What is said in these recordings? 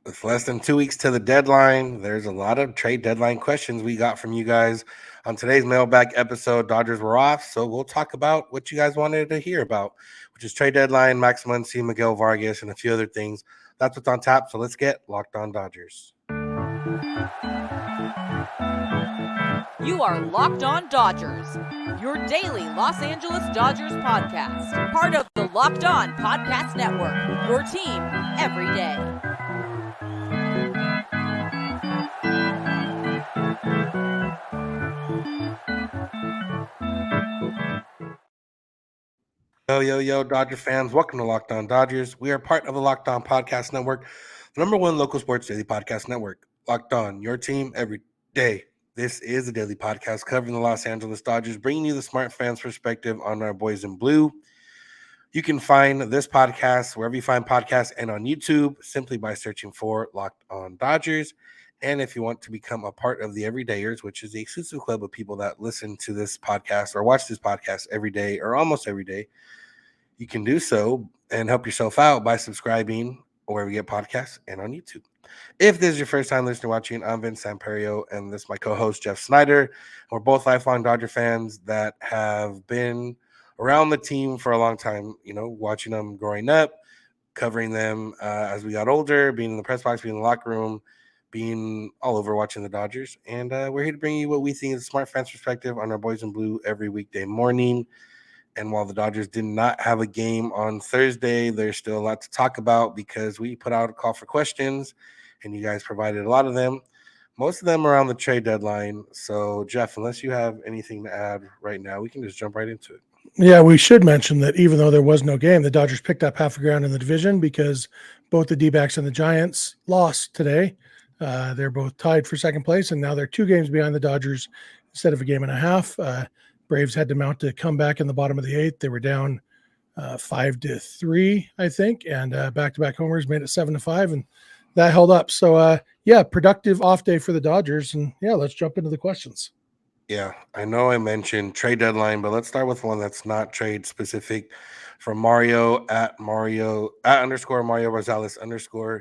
With less than 2 weeks to the deadline, there's a lot of trade deadline questions we got from you guys. On today's mailbag episode, Dodgers were off, so we'll talk about what you guys wanted to hear about, which is trade deadline, Max Muncy, Miguel Vargas, and a few other things. That's what's on tap, so let's get Locked On Dodgers. You are Locked On Dodgers, your daily Los Angeles Dodgers podcast. Part of the Locked On Podcast Network, your team every day. Yo, Dodger fans. Welcome to Locked On Dodgers. We are part of the Locked On Podcast Network, the number one local sports daily podcast network. Locked On, your team every day. This is a daily podcast covering the Los Angeles Dodgers, bringing you the smart fans' perspective on our boys in blue. You can find this podcast wherever you find podcasts and on YouTube simply by searching for Locked On Dodgers. And if you want to become a part of the Everydayers, which is the exclusive club of people that listen to this podcast or watch this podcast every day or almost every day, you can do so and help yourself out by subscribing wherever you get podcasts and on YouTube. If this is your first time listening or watching, I'm Vince Samperio, and this is my co-host, Jeff Snider. We're both lifelong Dodger fans that have been around the team for a long time, watching them growing up, covering them as we got older, being in the press box, being in the locker room, being all over watching the Dodgers. And we're here to bring you what we think is a smart fans perspective on our boys in blue every weekday morning. And while the Dodgers did not have a game on Thursday, there's still a lot to talk about because we put out a call for questions and you guys provided a lot of them, most of them around the trade deadline. So, Jeff, unless you have anything to add right now, we can just jump right into it. Yeah, we should mention that even though there was no game, the Dodgers picked up half the ground in the division because both the D-backs and the Giants lost today. They're both tied for second place, and now they're 2 games behind the Dodgers instead of a game and a half. Braves had to mount a comeback in the bottom of the 8th. They were down 5-3, I think, and back-to-back homers made it 7-5, and that held up. So, productive off day for the Dodgers, and let's jump into the questions. Yeah, I know I mentioned trade deadline, but let's start with one that's not trade specific from Mario at _Mario Rosales_.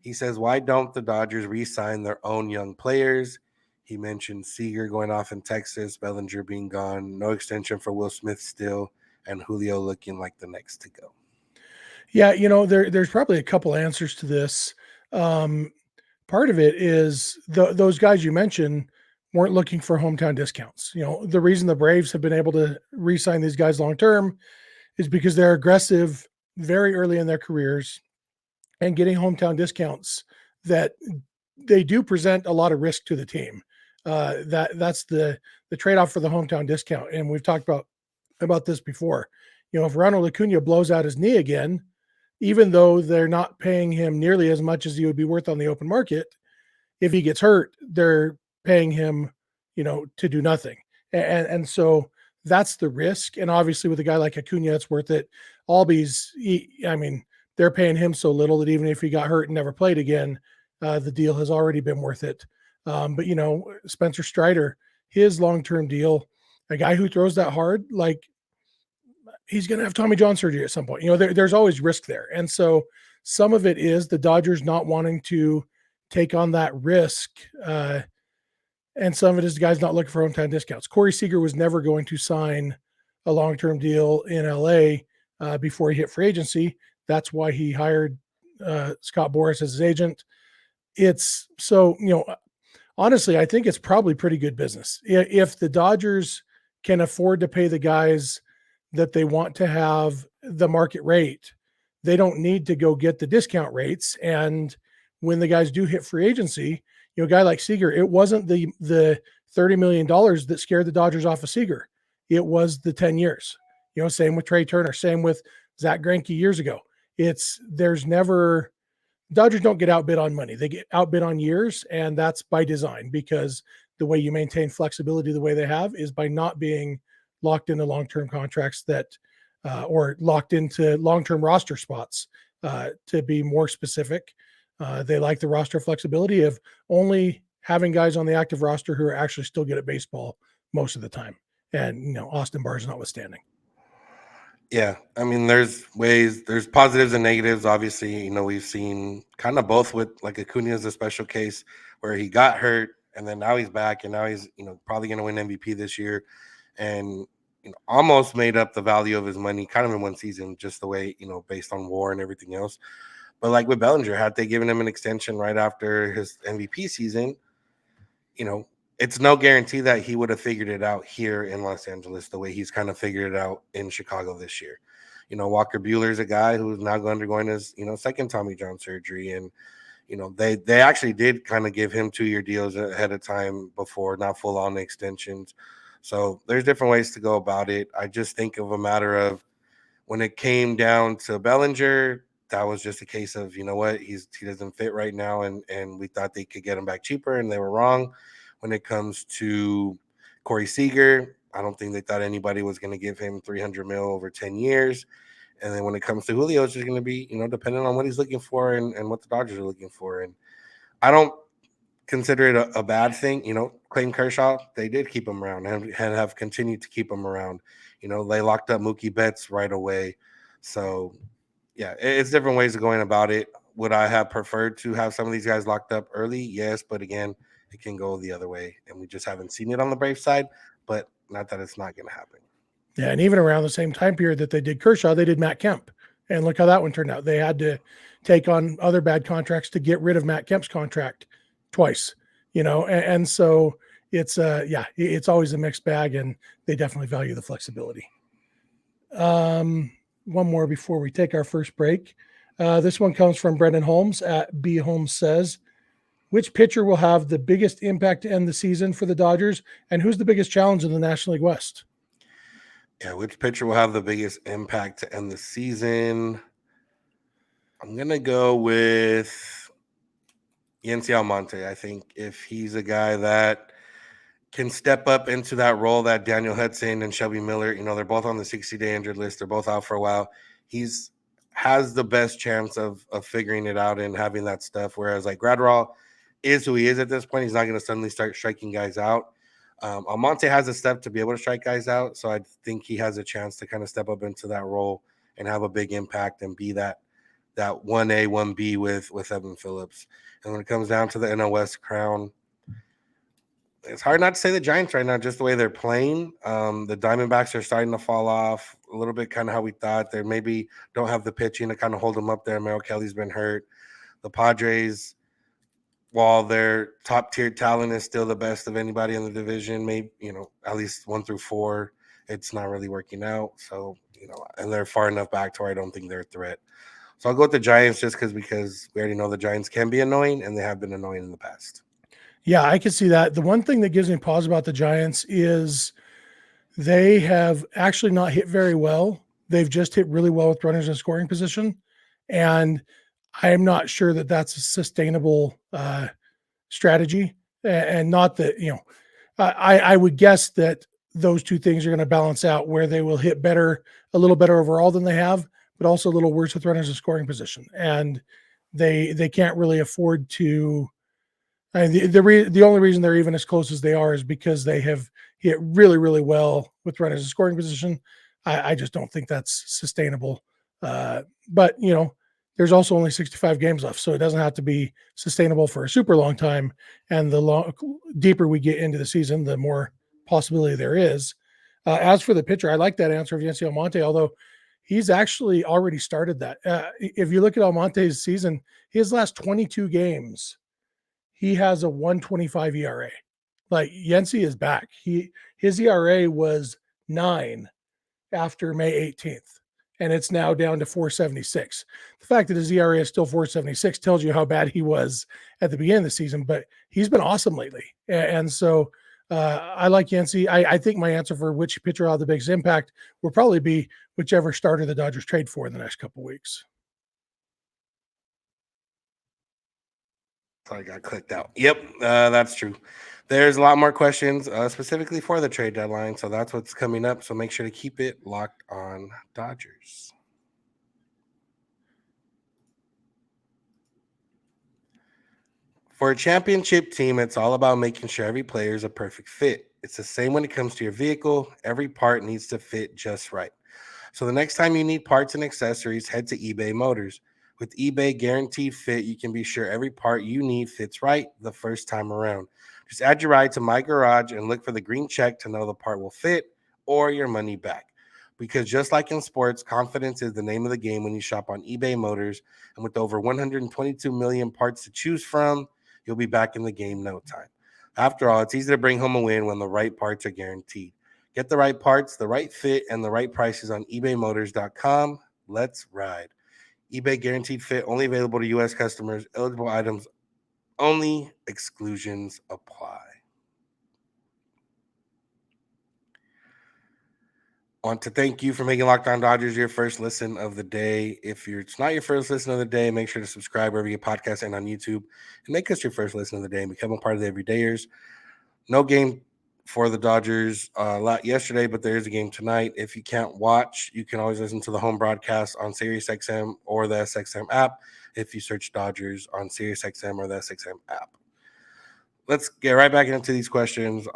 He says, why don't the Dodgers re-sign their own young players? He mentioned Seager going off in Texas, Bellinger being gone, no extension for Will Smith still, and Julio looking like the next to go. Yeah, there's probably a couple answers to this. Part of it is those guys you mentioned weren't looking for hometown discounts. The reason the Braves have been able to re-sign these guys long-term is because they're aggressive very early in their careers and getting hometown discounts that they do present a lot of risk to the team. That's the trade-off for the hometown discount. And we've talked about this before. If Ronald Acuna blows out his knee again, even though they're not paying him nearly as much as he would be worth on the open market, if he gets hurt, they're paying him, to do nothing. And so that's the risk. And obviously with a guy like Acuna, it's worth it. Albies, they're paying him so little that even if he got hurt and never played again, the deal has already been worth it. But Spencer Strider, his long-term deal, a guy who throws that hard, like he's going to have Tommy John surgery at some point. There's always risk there. And so some of it is the Dodgers not wanting to take on that risk. And some of it is the guys not looking for hometown discounts. Corey Seager was never going to sign a long-term deal in LA before he hit free agency. That's why he hired Scott Boras as his agent. It's so, honestly, I think it's probably pretty good business. If the Dodgers can afford to pay the guys that they want to have the market rate, they don't need to go get the discount rates. And when the guys do hit free agency, a guy like Seager, it wasn't the $30 million that scared the Dodgers off of Seager. It was the 10 years. Same with Trey Turner, same with Zach Greinke years ago. Dodgers don't get outbid on money. They get outbid on years, and that's by design because the way you maintain flexibility the way they have is by not being locked into long-term contracts or locked into long-term roster spots. To be more specific, they like the roster flexibility of only having guys on the active roster who are actually still good at baseball most of the time. And, Austin Barnes notwithstanding. Yeah, I mean, there's positives and negatives. Obviously, we've seen kind of both with like Acuna is a special case where he got hurt and then now he's back and now he's probably going to win MVP this year and almost made up the value of his money kind of in one season, just the way based on WAR and everything else. But like with Bellinger, had they given him an extension right after his MVP season, you know, it's no guarantee that he would have figured it out here in Los Angeles the way he's kind of figured it out in Chicago this year. Walker Buehler's a guy who's now undergoing his, second Tommy John surgery. And, they actually did kind of give him 2-year deals ahead of time before, not full on extensions. So there's different ways to go about it. I just think of a matter of when it came down to Bellinger, that was just a case of, you know what, he doesn't fit right now, and we thought they could get him back cheaper, and they were wrong. When it comes to Corey Seager, I don't think they thought anybody was going to give him 300 mil over 10 years. And then when it comes to Julio, it's just going to be, depending on what he's looking for and what the Dodgers are looking for. And I don't consider it a bad thing. Clayton Kershaw, they did keep him around and have continued to keep him around. They locked up Mookie Betts right away. So, yeah, it's different ways of going about it. Would I have preferred to have some of these guys locked up early? Yes, but again, it can go the other way, and we just haven't seen it on the Braves side, but not that it's not going to happen. Yeah, and even around the same time period that they did Kershaw, they did Matt Kemp. And look how that one turned out. They had to take on other bad contracts to get rid of Matt Kemp's contract twice, and so it's it's always a mixed bag, and they definitely value the flexibility. One more before we take our first break. This one comes from Brendan Holmes at B Holmes says, which pitcher will have the biggest impact to end the season for the Dodgers, and who's the biggest challenge in the National League West? Yeah, which pitcher will have the biggest impact to end the season? I'm going to go with Yency Almonte. I think if he's a guy that can step up into that role that Daniel Hudson and Shelby Miller, they're both on the 60-day injured list. They're both out for a while. He's has the best chance of figuring it out and having that stuff. Whereas like Gradwell is who he is at this point. He's not going to suddenly start striking guys out. Almonte has a step to be able to strike guys out. So I think he has a chance to kind of step up into that role and have a big impact and be that 1A, 1B with Evan Phillips. And when it comes down to the NL West crown, it's hard not to say the Giants right now, just the way they're playing. The Diamondbacks are starting to fall off a little bit, kind of how we thought. They maybe don't have the pitching to kind of hold them up there. Merrill Kelly's been hurt. The Padres, while their top-tier talent is still the best of anybody in the division, maybe, at least 1 through 4, it's not really working out. So, and they're far enough back to where I don't think they're a threat. So I'll go with the Giants just because we already know the Giants can be annoying, and they have been annoying in the past. Yeah, I can see that. The one thing that gives me pause about the Giants is they have actually not hit very well. They've just hit really well with runners in scoring position. And I am not sure that that's a sustainable strategy. And not that, I would guess that those two things are going to balance out where they will hit better, a little better overall than they have, but also a little worse with runners in scoring position. And they can't really afford to. The only reason they're even as close as they are is because they have hit really, really well with runners in scoring position. I just don't think that's sustainable. But, there's also only 65 games left, so it doesn't have to be sustainable for a super long time. And the deeper we get into the season, the more possibility there is. As for the pitcher, I like that answer of Yency Almonte, although he's actually already started that. If you look at Almonte's season, his last 22 games, he has a 1.25 ERA. Like Yency is back. His ERA was 9 after May 18th, and it's now down to 4.76. The fact that his ERA is still 4.76 tells you how bad he was at the beginning of the season, but he's been awesome lately. And so I like Yency. I think my answer for which pitcher will have the biggest impact will probably be whichever starter the Dodgers trade for in the next couple of weeks. I got clicked out. Yep, that's true. There's a lot more questions specifically for the trade deadline. So that's what's coming up. So make sure to keep it locked on Dodgers. For a championship team, it's all about making sure every player is a perfect fit. It's the same when it comes to your vehicle. Every part needs to fit just right. So the next time you need parts and accessories, head to eBay Motors. With eBay Guaranteed Fit, you can be sure every part you need fits right the first time around. Just add your ride to My Garage and look for the green check to know the part will fit or your money back. Because just like in sports, confidence is the name of the game when you shop on eBay Motors. And with over 122 million parts to choose from, you'll be back in the game no time. After all, it's easy to bring home a win when the right parts are guaranteed. Get the right parts, the right fit, and the right prices on ebaymotors.com. Let's ride. eBay Guaranteed Fit only available to U.S. customers. Eligible items only. Exclusions apply. Want to thank you for making Locked On Dodgers your first listen of the day. If it's not your first listen of the day, make sure to subscribe wherever you get podcasts and on YouTube, and make us your first listen of the day and become a part of the everydayers. No game for the Dodgers yesterday, but there is a game tonight. If you can't watch, you can always listen to the home broadcast on SiriusXM or the SXM app if you search Dodgers on SiriusXM or the SXM app. Let's get right back into these questions.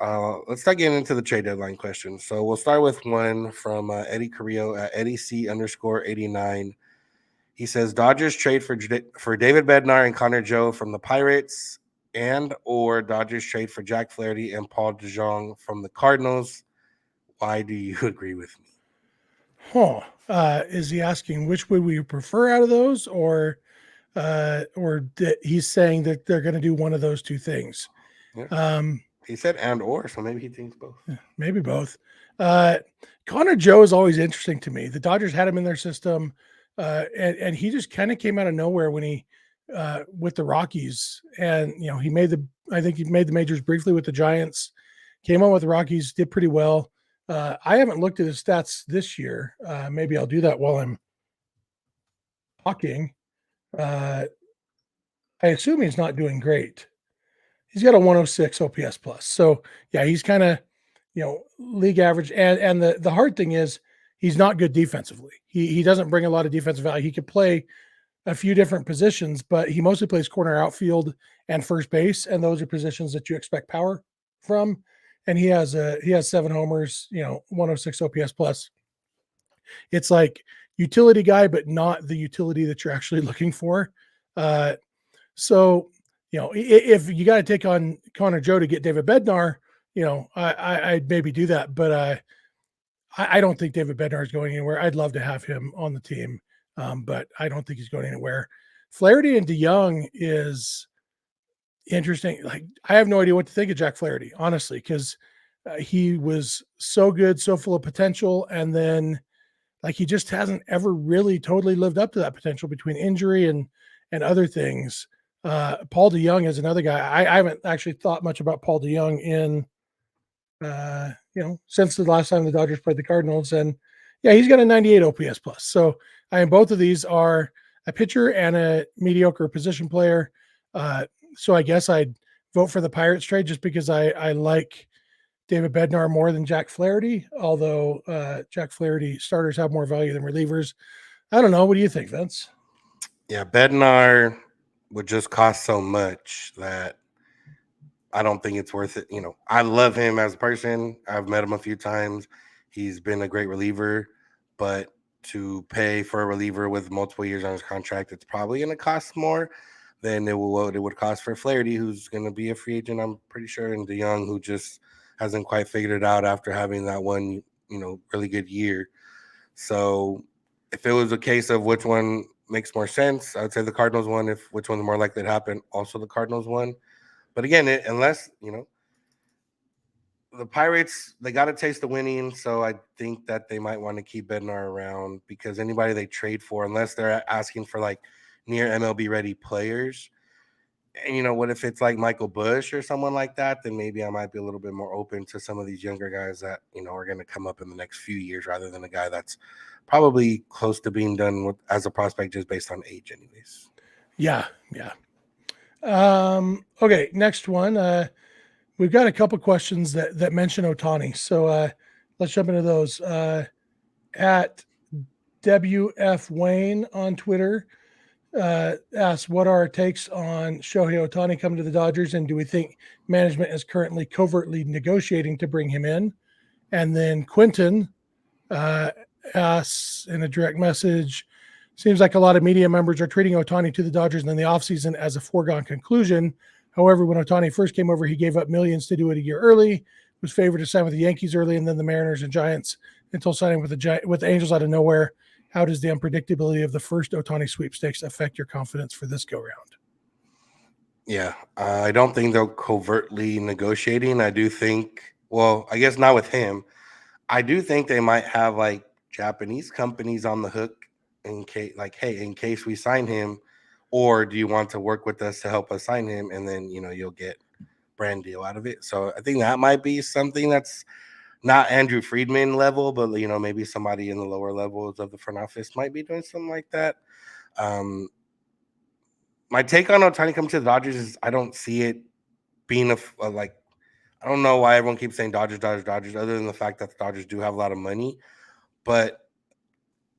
Let's start getting into the trade deadline questions. So we'll start with one from Eddie Carrillo at EddieC_89. He says Dodgers trade for David Bednar and Connor Joe from the Pirates, and or Dodgers trade for Jack Flaherty and Paul DeJong from the Cardinals. Why do you agree with me? Is he asking which would we prefer out of those, or that he's saying that they're going to do one of those two things? Yeah. He said and or, so maybe he thinks both. Maybe both. Connor Joe is always interesting to me. The Dodgers had him in their system, and he just kind of came out of nowhere when he with the Rockies, and I think he made the majors briefly with the Giants, came on with the Rockies, did pretty well. I haven't looked at his stats this year. Maybe I'll do that while I'm talking. I assume he's not doing great. He's got a 106 OPS plus. So yeah, he's kind of, league average. And the hard thing is he's not good defensively. He doesn't bring a lot of defensive value. He could play a few different positions, but he mostly plays corner, outfield, and first base. And those are positions that you expect power from. And he has 7 homers, 106 OPS plus. It's like utility guy, but not the utility that you're actually looking for. So, if you got to take on Connor Joe to get David Bednar, I'd maybe do that. But I don't think David Bednar is going anywhere. I'd love to have him on the team, but I don't think he's going anywhere. Flaherty and DeYoung is interesting. Like, I have no idea what to think of Jack Flaherty, honestly, because he was so good, so full of potential, and then he just hasn't ever really totally lived up to that potential between injury and other things. Paul DeYoung is another guy. I haven't actually thought much about Paul DeYoung in, since the last time the Dodgers played the Cardinals. And yeah, he's got a 98 OPS plus. So both of these are a pitcher and a mediocre position player. So I guess I'd vote for the Pirates trade just because I like David Bednar more than Jack Flaherty, although Jack Flaherty starters have more value than relievers. I don't know. What do you think, Vince? Yeah, Bednar would just cost so much that I don't think it's worth it. I love him as a person. I've met him a few times. He's been a great reliever, but to pay for a reliever with multiple years on his contract, it's probably going to cost more than what it would cost for Flaherty, who's going to be a free agent, I'm pretty sure, and DeYoung, who just hasn't quite figured it out after having that one, really good year. So if it was a case of which one makes more sense, I'd say the Cardinals one. If which one's more likely to happen, also the Cardinals one. But again, unless, the Pirates, they got a taste of winning, so I think that they might want to keep Bednar around because anybody they trade for, unless they're asking for near MLB ready players, and what if it's like Michael Bush or someone like that, then maybe I might be a little bit more open to some of these younger guys that, are going to come up in the next few years rather than a guy that's probably close to being done with as a prospect just based on age anyways. Yeah. Okay, next one. We've got a couple questions that mention Ohtani. So let's jump into those. At WF Wayne on Twitter asks, what are our takes on Shohei Ohtani coming to the Dodgers, and do we think management is currently covertly negotiating to bring him in? And then Quentin asks in a direct message, seems like a lot of media members are treating Ohtani to the Dodgers in the offseason as a foregone conclusion. However, when Ohtani first came over, he gave up millions to do it a year early, was favored to sign with the Yankees early, and then the Mariners and Giants until signing with the Angels out of nowhere. How does the unpredictability of the first Ohtani sweepstakes affect your confidence for this go-round? Yeah, I don't think they're covertly negotiating. I do think, well, I guess not with him. I do think they might have like Japanese companies on the hook in case, like, hey, in case we sign him, or do you want to work with us to help us sign him? And then, you'll get brand deal out of it. So I think that might be something that's not Andrew Friedman level, but, maybe somebody in the lower levels of the front office might be doing something like that. My take on Ohtani coming to the Dodgers is I don't see it being like, I don't know why everyone keeps saying Dodgers, Dodgers, Dodgers, other than the fact that the Dodgers do have a lot of money. But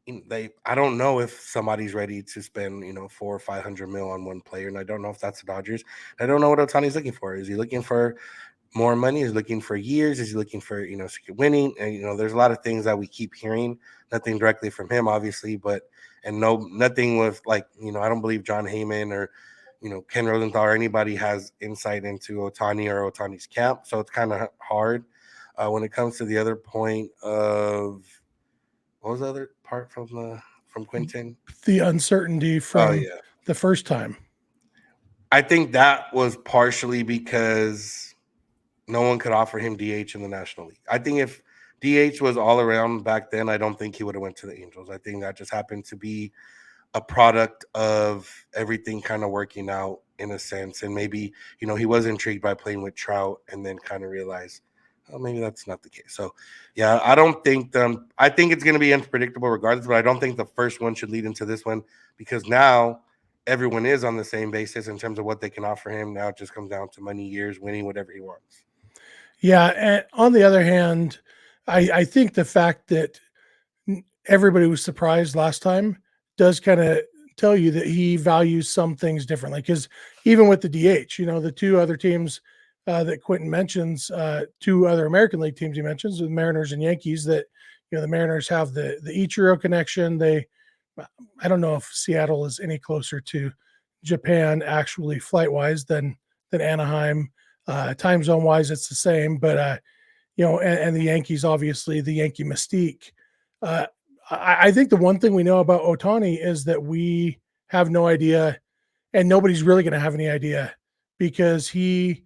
I don't know if somebody's ready to spend, 400 or 500 mil on one player. And I don't know if that's the Dodgers. I don't know what Ohtani's looking for. Is he looking for more money? Is he looking for years? Is he looking for, winning? And, there's a lot of things that we keep hearing, nothing directly from him, obviously, but, and nothing with like, I don't believe John Heyman or, Ken Rosenthal or anybody has insight into Ohtani or Ohtani's camp. So it's kind of hard. When it comes to the other point of, what was the other part from Quinton? The uncertainty from the first time. I think that was partially because no one could offer him DH in the National League. I think if DH was all around back then, I don't think he would have went to the Angels. I think that just happened to be a product of everything kind of working out in a sense. And maybe, he was intrigued by playing with Trout and then kind of realized, oh, maybe that's not the case. So, yeah, I don't think I think it's going to be unpredictable regardless, but I don't think the first one should lead into this one because now everyone is on the same basis in terms of what they can offer him. Now it just comes down to money, years, winning, whatever he wants. Yeah. And on the other hand, I think the fact that everybody was surprised last time does kind of tell you that he values some things differently. Because even with the DH, the two other teams that Quentin mentions, two other American League teams he mentions, the Mariners and Yankees, that the Mariners have the Ichiro connection. I don't know if Seattle is any closer to Japan actually flight wise than Anaheim. Time zone wise, it's the same, but and the Yankees, obviously, the Yankee mystique. I think the one thing we know about Ohtani is that we have no idea, and nobody's really going to have any idea because he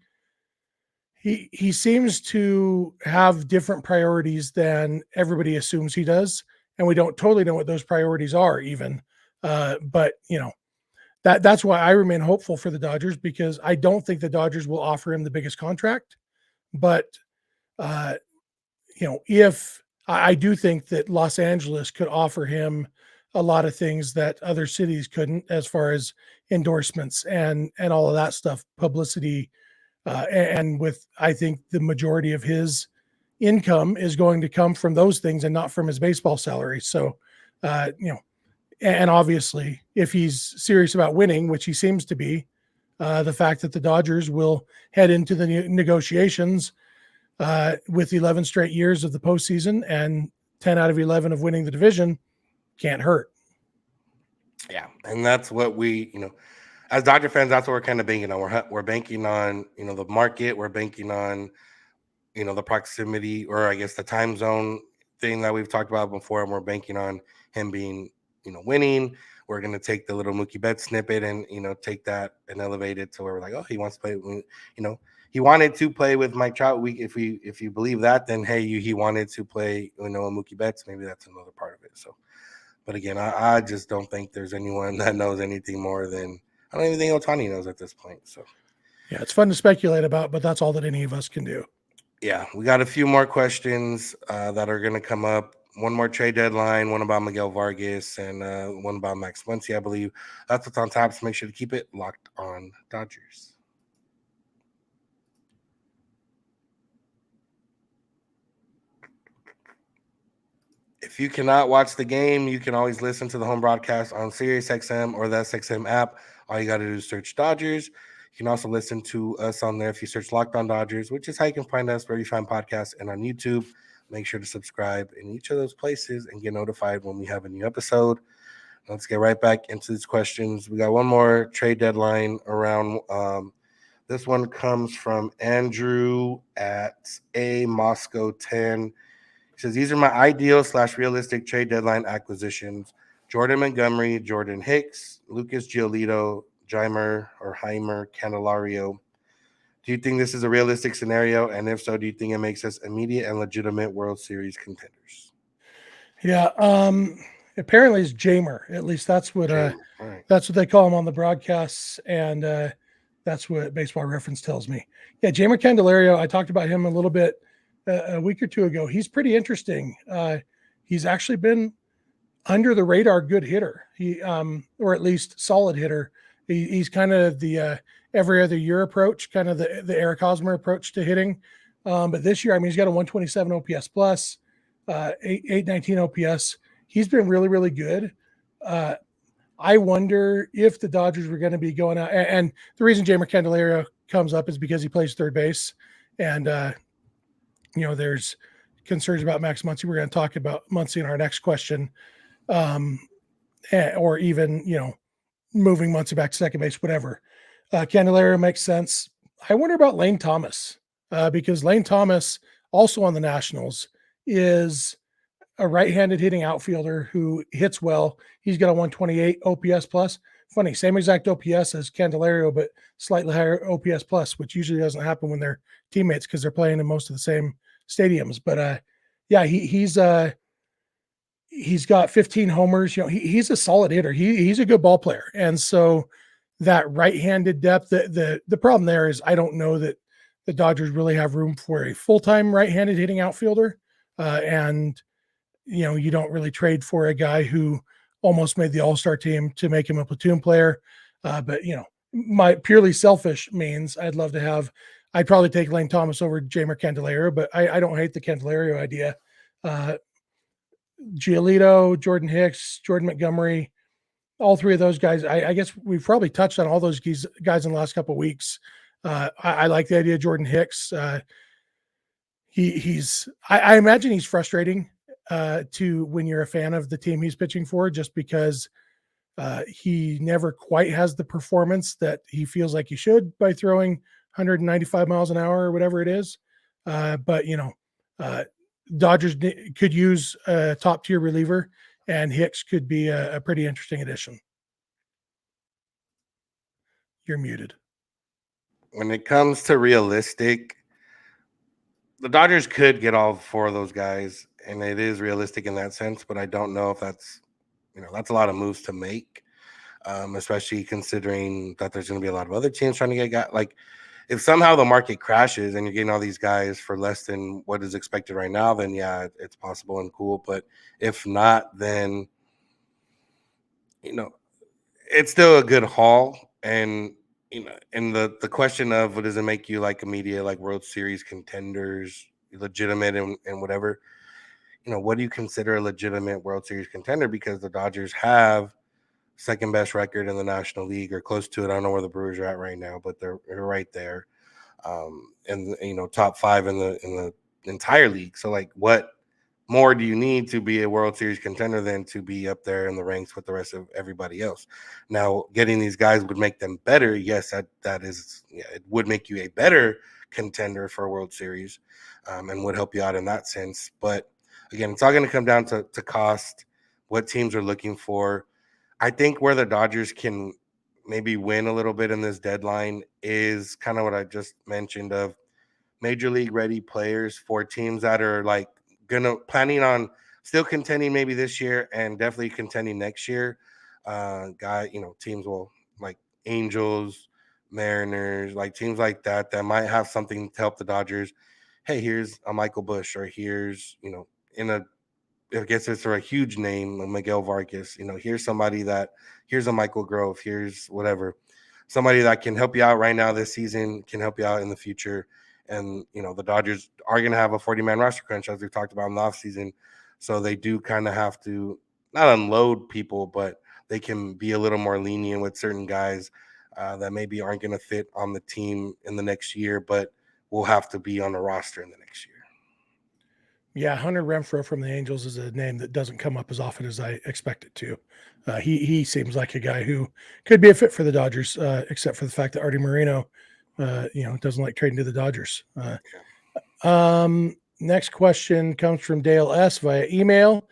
seems to have different priorities than everybody assumes he does, and we don't totally know what those priorities are even. But that's why I remain hopeful for the Dodgers because I don't think the Dodgers will offer him the biggest contract, but if I do think that Los Angeles could offer him a lot of things that other cities couldn't, as far as endorsements and all of that stuff, publicity, and with I think the majority of his income is going to come from those things and not from his baseball salary. So, and obviously, if he's serious about winning, which he seems to be, the fact that the Dodgers will head into the negotiations with 11 straight years of the postseason and 10 out of 11 of winning the division can't hurt. Yeah, and that's what we, as Dodger fans, that's what we're kind of banking on. We're banking on, the market. We're banking on, the proximity, or I guess the time zone thing that we've talked about before, and we're banking on him being, winning. We're going to take the little Mookie Betts snippet and, take that and elevate it to where we're like, oh, he wants to play, he wanted to play with Mike Trout. If you believe that, then hey, he wanted to play, a Mookie Betts. Maybe that's another part of it. So, but again, I just don't think there's anyone that knows anything more than I don't even think Ohtani knows at this point. So, yeah, it's fun to speculate about, but that's all that any of us can do. Yeah, we got a few more questions that are going to come up. One more trade deadline, one about Miguel Vargas, and one about Max Muncy, I believe. That's what's on top, so make sure to keep it locked on Dodgers. If you cannot watch the game, you can always listen to the home broadcast on SiriusXM or the SXM app. All you got to do is search Dodgers. You can also listen to us on there if you search Locked On Dodgers, which is how you can find us where you find podcasts and on YouTube. Make sure to subscribe in each of those places and get notified when we have a new episode. Let's get right back into these questions. We got one more trade deadline around. This one comes from Andrew at A Moscow 10. He says, these are my ideal / realistic trade deadline acquisitions. Jordan Montgomery, Jordan Hicks, Lucas Giolito, Jeimer Candelario. Do you think this is a realistic scenario? And if so, do you think it makes us immediate and legitimate World Series contenders? Yeah. Apparently it's Jeimer. At least that's what Right. that's what they call him on the broadcasts, and that's what Baseball Reference tells me. Yeah, Jeimer Candelario. I talked about him a little bit a week or two ago. He's pretty interesting. He's actually been under the radar good hitter. He or at least solid hitter. He's kind of the every other year approach, kind of the Eric Hosmer approach to hitting. But this year, I mean, he's got a 127 OPS plus, 819 OPS. He's been really, really good. I wonder if the Dodgers were going to be going out. And the reason Jeimer Candelario comes up is because he plays third base. And, there's concerns about Max Muncy. We're going to talk about Muncy in our next question. Or even, moving Muncy back to second base, whatever. Candelario makes sense. I wonder about Lane Thomas because Lane Thomas, also on the Nationals, is a right-handed hitting outfielder who hits well. He's got a 128 OPS plus. Funny, same exact OPS as Candelario, but slightly higher OPS plus, which usually doesn't happen when they're teammates because they're playing in most of the same stadiums. But he's got 15 homers. He's a solid hitter. He's a good ball player, and so that right-handed depth. The problem there is I don't know that the Dodgers really have room for a full-time right-handed hitting outfielder, and you don't really trade for a guy who almost made the All-Star team to make him a platoon player. But my purely selfish means I'd probably take Lane Thomas over Jeimer Candelario, but I don't hate the Candelario idea. Giolito, Jordan Hicks, Jordan Montgomery, all three of those guys. I guess we've probably touched on all those guys in the last couple of weeks. I like the idea of Jordan Hicks. I imagine he's frustrating to when you're a fan of the team he's pitching for, just because he never quite has the performance that he feels like he should by throwing 195 miles an hour or whatever it is. But Dodgers could use a top tier reliever, and Hicks could be a pretty interesting addition. You're muted. When it comes to realistic, the Dodgers could get all four of those guys, and it is realistic in that sense, but I don't know if that's a lot of moves to make, especially considering that there's going to be a lot of other teams trying to get guys. Like, if somehow the market crashes and you're getting all these guys for less than what is expected right now, then yeah, it's possible and cool. But if not, then it's still a good haul. And and the question of what does it make you like immediate, like World Series contenders, legitimate and whatever, what do you consider a legitimate World Series contender? Because the Dodgers have second best record in the National League or close to it. I don't know where the Brewers are at right now, but they're right there. And top 5 in the entire league. So like, what more do you need to be a World Series contender than to be up there in the ranks with the rest of everybody else? Now, getting these guys would make them better. Yes, that is, it would make you a better contender for a World Series, and would help you out in that sense. But again, it's all going to come down to cost, what teams are looking for. I think where the Dodgers can maybe win a little bit in this deadline is kind of what I just mentioned of major league ready players for teams that are like planning on still contending maybe this year and definitely contending next year. Teams will like Angels, Mariners, like teams like that might have something to help the Dodgers. Hey, here's a Michael Busch, or here's, I guess it's a huge name, Miguel Vargas. Here's a Michael Grove. Here's whatever, somebody that can help you out right now this season, can help you out in the future. And, the Dodgers are going to have a 40-man roster crunch, as we've talked about in the offseason. So they do kind of have to not unload people, but they can be a little more lenient with certain guys that maybe aren't going to fit on the team in the next year, but will have to be on the roster in the next year. Yeah, Hunter Renfroe from the Angels is a name that doesn't come up as often as I expect it to. He seems like a guy who could be a fit for the Dodgers, except for the fact that Artie Moreno, doesn't like trading to the Dodgers. Next question comes from Dale S. via email.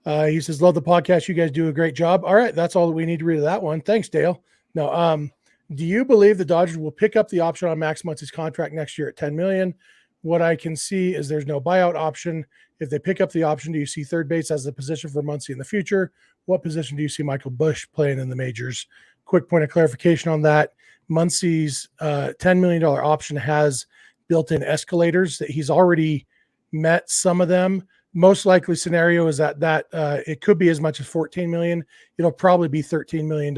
He says, "Love the podcast. You guys do a great job." All right, that's all that we need to read of that one. Thanks, Dale. No, do you believe the Dodgers will pick up the option on Max Muncy's contract next year at $10 million? What I can see is there's no buyout option. If they pick up the option, do you see third base as the position for Muncy in the future? What position do you see Michael Busch playing in the majors? Quick point of clarification on that. Muncy's $10 million option has built-in escalators that he's already met some of them. Most likely scenario is that it could be as much as 14 million. It'll probably be $13 million,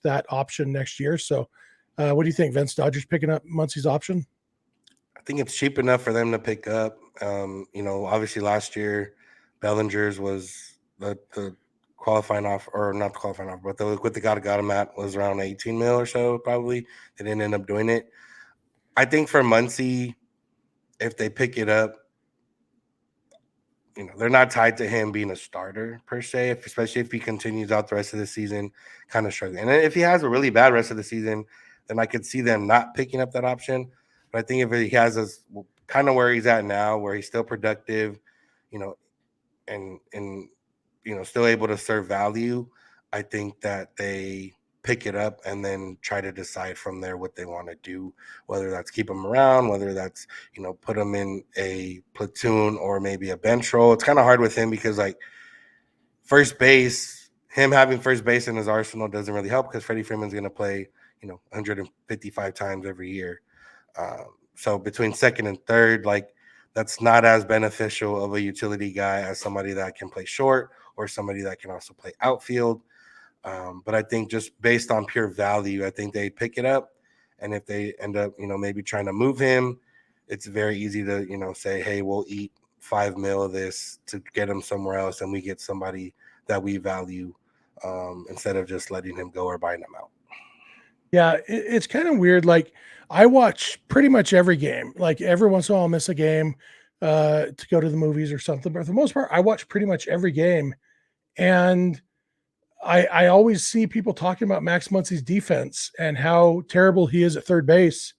that option next year. So what do you think, Vince? Dodgers picking up Muncy's option? I think it's cheap enough for them to pick up. Obviously last year, Bellinger's was the qualifying offer, or not the qualifying offer, but what they got him at was around 18 mil or so, probably. They didn't end up doing it. I think for Muncy, if they pick it up, they're not tied to him being a starter per se, especially if he continues out the rest of the season kind of struggling. And if he has a really bad rest of the season, then I could see them not picking up that option. But I think if he has us kind of where he's at now, where he's still productive, and still able to serve value, I think that they pick it up and then try to decide from there what they want to do, whether that's keep him around, whether that's, put him in a platoon or maybe a bench role. It's kind of hard with him because first base, him having first base in his arsenal doesn't really help because Freddie Freeman's going to play, 155 times every year. So between second and third, that's not as beneficial of a utility guy as somebody that can play short or somebody that can also play outfield. But I think just based on pure value, I think they pick it up. And if they end up, maybe trying to move him, it's very easy to, say, hey, we'll eat $5 million of this to get him somewhere else. And we get somebody that we value instead of just letting him go or buying him out. Yeah, it's kind of weird. I watch pretty much every game. Every once in a while I'll miss a game to go to the movies or something. But for the most part, I watch pretty much every game. And I always see people talking about Max Muncy's defense and how terrible he is at third base.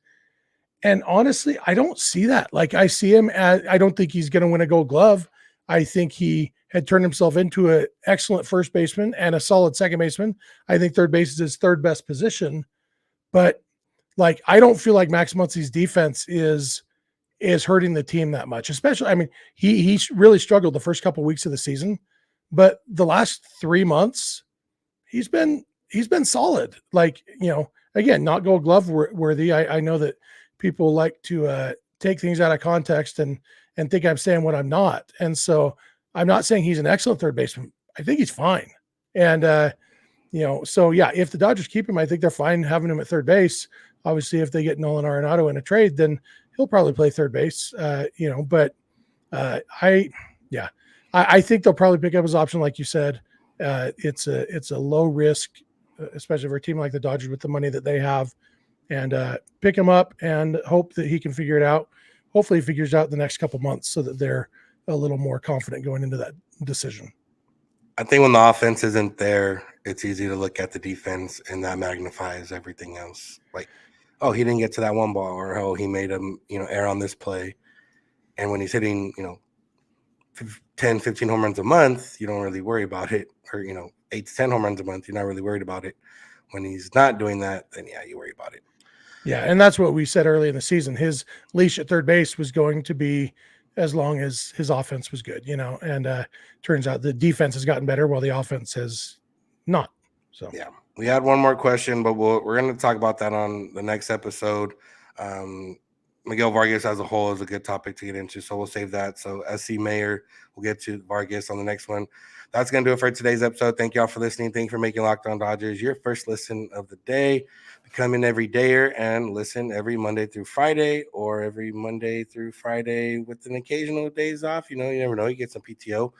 And honestly, I don't see that. I see him I don't think he's going to win a Gold Glove. I think he had turned himself into an excellent first baseman and a solid second baseman. I think third base is his third best position. But I don't feel like Max Muncy's defense is hurting the team that much. Especially, he really struggled the first couple of weeks of the season, but the last 3 months, he's been solid. Again, not Gold Glove worthy. I know that people like to take things out of context and think I'm saying what I'm not. And so I'm not saying he's an excellent third baseman. I think he's fine. And, so yeah, if the Dodgers keep him, I think they're fine having him at third base. Obviously, if they get Nolan Arenado in a trade, then he'll probably play third base, but I think they'll probably pick up his option. Like you said, it's a low risk, especially for a team like the Dodgers with the money that they have, and pick him up and hope that he can figure it out. Hopefully he figures it out the next couple months so that they're a little more confident going into that decision. I think when the offense isn't there, it's easy to look at the defense and that magnifies everything else. Oh, he didn't get to that one ball, or oh, he made him, err on this play. And when he's hitting, 10, 15 home runs a month, you don't really worry about it. Or, 8 to 10 home runs a month, you're not really worried about it. When he's not doing that, then yeah, you worry about it. Yeah, and that's what we said early in the season. His leash at third base was going to be as long as his offense was good, and turns out the defense has gotten better while the offense has not. So yeah, we had one more question, but we're going to talk about that on the next episode. Miguel Vargas as a whole is a good topic to get into, so we'll save that. So SC Mayor, we'll get to Vargas on the next one. That's going to do it for today's episode. Thank you all for listening. Thank you for making Locked On Dodgers your first listen of the day. Become an everydayer and listen every Monday through Friday, or every Monday through Friday with an occasional days off. You never know. You get some PTO.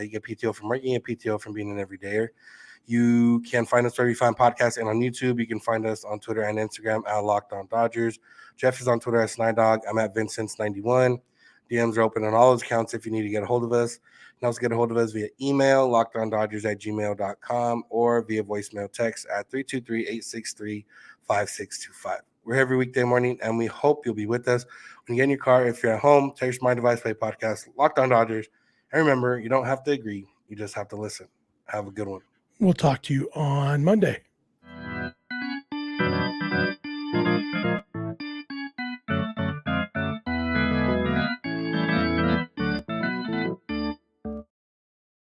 You get PTO from working, you get PTO from being an everydayer. You can find us wherever you find podcasts and on YouTube. You can find us on Twitter and Instagram at Locked On Dodgers. Jeff is on Twitter at Snydog. I'm at Vincent's91. DMs are open on all those accounts if you need to get a hold of us. You can also get a hold of us via email, lockedondodgers@gmail.com, or via voicemail text at 323-863-5625. We're here every weekday morning, and we hope you'll be with us when you get in your car. If you're at home, text My Device Play Podcast, Locked On Dodgers. And remember, you don't have to agree. You just have to listen. Have a good one. We'll talk to you on Monday.